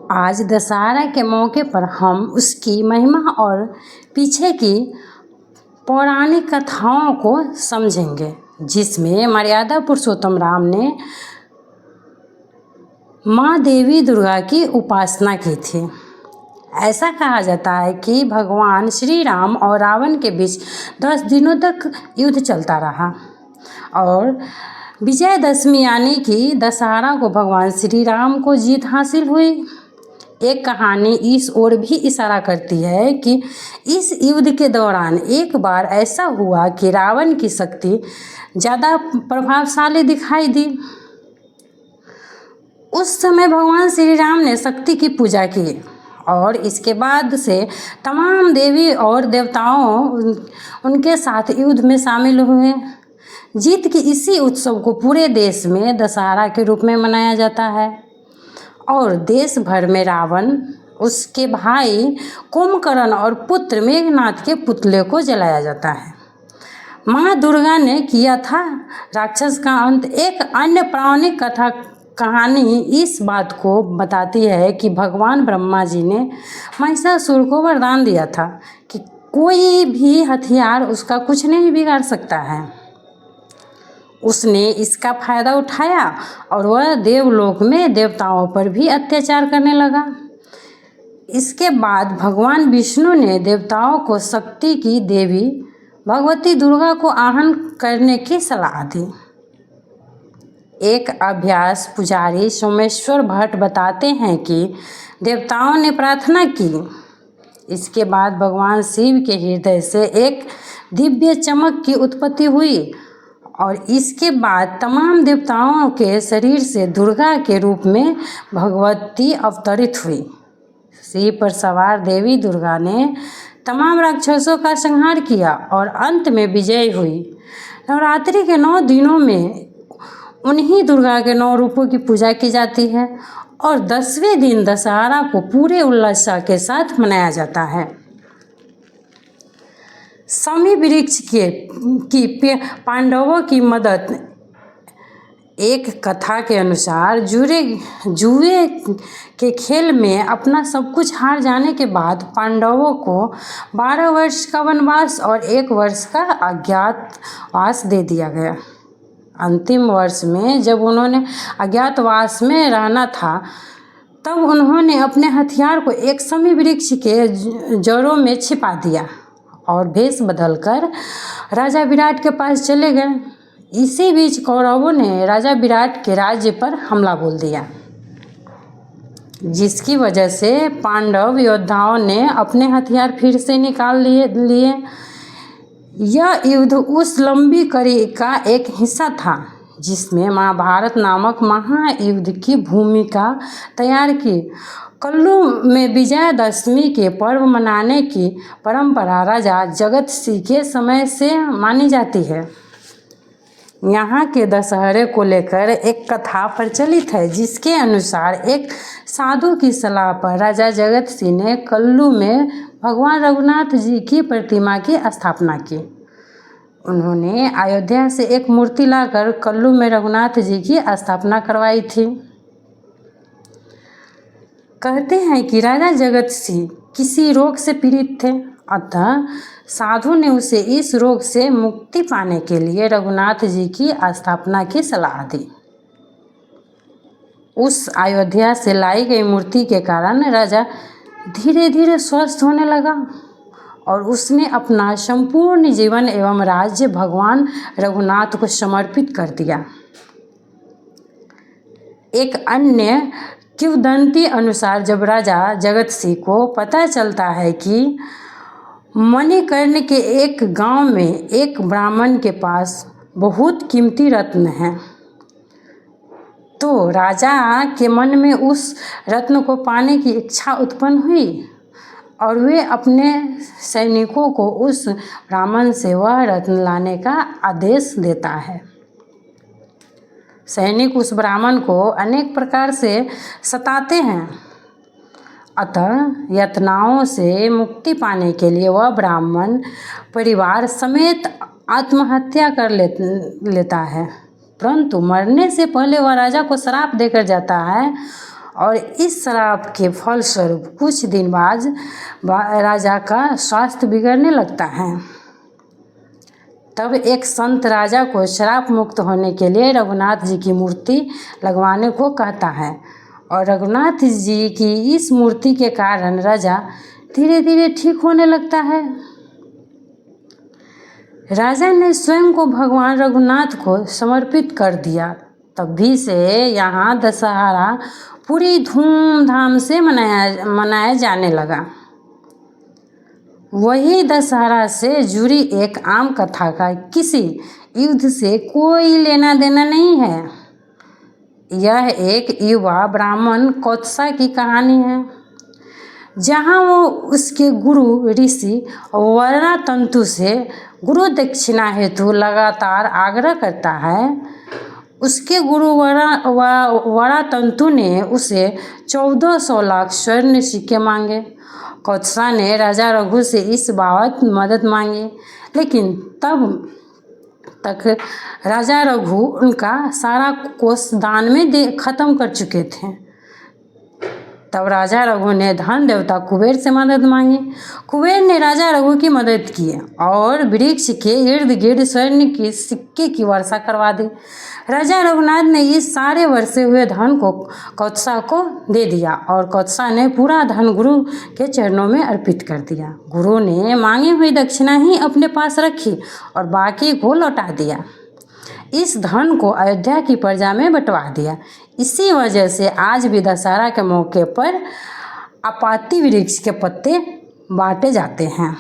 आज दशहरा के मौके पर हम उसकी महिमा और पीछे की पौराणिक कथाओं को समझेंगे, जिसमें मर्यादा पुरुषोत्तम राम ने माँ देवी दुर्गा की उपासना की थी। ऐसा कहा जाता है कि भगवान श्री राम और रावण के बीच 10 दिनों तक युद्ध चलता रहा और विजयदशमी यानी कि दशहरा को भगवान श्री राम को जीत हासिल हुई। एक कहानी इस ओर भी इशारा करती है कि इस युद्ध के दौरान एक बार ऐसा हुआ कि रावण की शक्ति ज़्यादा प्रभावशाली दिखाई दी। उस समय भगवान श्री राम ने शक्ति की पूजा की और इसके बाद से तमाम देवी और देवताओं उनके साथ युद्ध में शामिल हुए। जीत के इसी उत्सव को पूरे देश में दशहरा के रूप में मनाया जाता है और देश भर में रावण, उसके भाई कुंभकर्ण और पुत्र मेघनाथ के पुतले को जलाया जाता है। माँ दुर्गा ने किया था राक्षस का अंत। एक अन्य पौराणिक कहानी इस बात को बताती है कि भगवान ब्रह्मा जी ने महिषासुर को वरदान दिया था कि कोई भी हथियार उसका कुछ नहीं बिगाड़ सकता है। उसने इसका फायदा उठाया और वह देवलोक में देवताओं पर भी अत्याचार करने लगा। इसके बाद भगवान विष्णु ने देवताओं को शक्ति की देवी भगवती दुर्गा को आह्वान करने की सलाह दी। एक अभ्यास पुजारी सोमेश्वर भट्ट बताते हैं कि देवताओं ने प्रार्थना की। इसके बाद भगवान शिव के हृदय से एक दिव्य चमक की उत्पत्ति हुई और इसके बाद तमाम देवताओं के शरीर से दुर्गा के रूप में भगवती अवतरित हुई। शिव पर सवार देवी दुर्गा ने तमाम राक्षसों का संहार किया और अंत में विजय हुई। नवरात्रि के 9 दिनों में उन्हीं दुर्गा के 9 रूपों की पूजा की जाती है और 10वें दिन दशहरा को पूरे उल्लास के साथ मनाया जाता है। शमी वृक्ष की पांडवों की मदद। एक कथा के अनुसार जुए के खेल में अपना सब कुछ हार जाने के बाद पांडवों को 12 वर्ष का वनवास और 1 वर्ष का अज्ञातवास दे दिया गया। अंतिम वर्ष में जब उन्होंने अज्ञातवास में रहना था, तब उन्होंने अपने हथियार को एक शमी वृक्ष के जड़ों में छिपा दिया और भेष बदलकर राजा विराट के पास चले गए। इसी बीच कौरवों ने राजा विराट के राज्य पर हमला बोल दिया, जिसकी वजह से पांडव योद्धाओं ने अपने हथियार फिर से निकाल लिए। यह युद्ध उस लंबी कड़ी का एक हिस्सा था जिसमें महाभारत नामक महायुद्ध की भूमिका तैयार की। कल्लू में विजयदशमी के पर्व मनाने की परंपरा राजा जगत सिंह के समय से मानी जाती है। यहाँ के दशहरे को लेकर एक कथा प्रचलित है, जिसके अनुसार एक साधु की सलाह पर राजा जगत सिंह ने कल्लू में भगवान रघुनाथ जी की प्रतिमा की स्थापना की। उन्होंने अयोध्या से एक मूर्ति लाकर कल्लू में रघुनाथ जी की स्थापना करवाई थी। कहते हैं कि राजा जगत सिंह किसी रोग से पीड़ित थे, अतः साधु ने उसे इस रोग से मुक्ति पाने के लिए रघुनाथ जी की स्थापना की सलाह दी। उस अयोध्या से लाई गई मूर्ति के कारण राजा धीरे धीरे स्वस्थ होने लगा और उसने अपना संपूर्ण जीवन एवं राज्य भगवान रघुनाथ को समर्पित कर दिया। एक अन्य किंवदंती अनुसार जब राजा जगत सिंह को पता चलता है कि मणिकर्ण के एक गांव में एक ब्राह्मण के पास बहुत कीमती रत्न है, तो राजा के मन में उस रत्न को पाने की इच्छा उत्पन्न हुई और वे अपने सैनिकों को उस ब्राह्मण से वह रत्न लाने का आदेश देता है। सैनिक उस ब्राह्मण को अनेक प्रकार से सताते हैं, अतः यातनाओं से मुक्ति पाने के लिए वह ब्राह्मण परिवार समेत आत्महत्या कर लेता है, परंतु मरने से पहले वह राजा को श्राप देकर जाता है और इस श्राप के फलस्वरूप कुछ दिन बाद राजा का स्वास्थ्य बिगड़ने लगता है। तब एक संत राजा को श्राप मुक्त होने के लिए रघुनाथ जी की मूर्ति लगवाने को कहता है और रघुनाथ जी की इस मूर्ति के कारण राजा धीरे धीरे ठीक होने लगता है। राजा ने स्वयं को भगवान रघुनाथ को समर्पित कर दिया। तभी से यहाँ दशहरा पूरी धूमधाम से मनाया जाने लगा। वही दशहरा से जुड़ी एक आम कथा का किसी युद्ध से कोई लेना देना नहीं है। यह एक युवा ब्राह्मण कौत्सा की कहानी है, जहाँ वो उसके गुरु ऋषि वरातंतु से गुरु दक्षिणा हेतु लगातार आग्रह करता है। उसके गुरु वरातंतु ने उसे 1400 लाख स्वर्ण सिक्के मांगे। कौत्सा ने राजा रघु से इस बाबत मदद मांगी, लेकिन तब तक राजा रघु उनका सारा कोष दान में खत्म कर चुके थे। तब राजा रघु ने धन देवता कुबेर से मदद मांगी। कुबेर ने राजा रघु की मदद की और वृक्ष के इर्द गिर्द स्वर्ण के सिक्के की वर्षा करवा दी। राजा रघुनाथ ने इस सारे वर्षे हुए धन को कौत्सा को दे दिया और कौत्सा ने पूरा धन गुरु के चरणों में अर्पित कर दिया। गुरु ने मांगी हुई दक्षिणा ही अपने पास रखी और बाकी को लौटा दिया। इस धन को अयोध्या की प्रजा में बंटवा दिया। इसी वजह से आज भी दशहरा के मौके पर अपाती वृक्ष के पत्ते बांटे जाते हैं।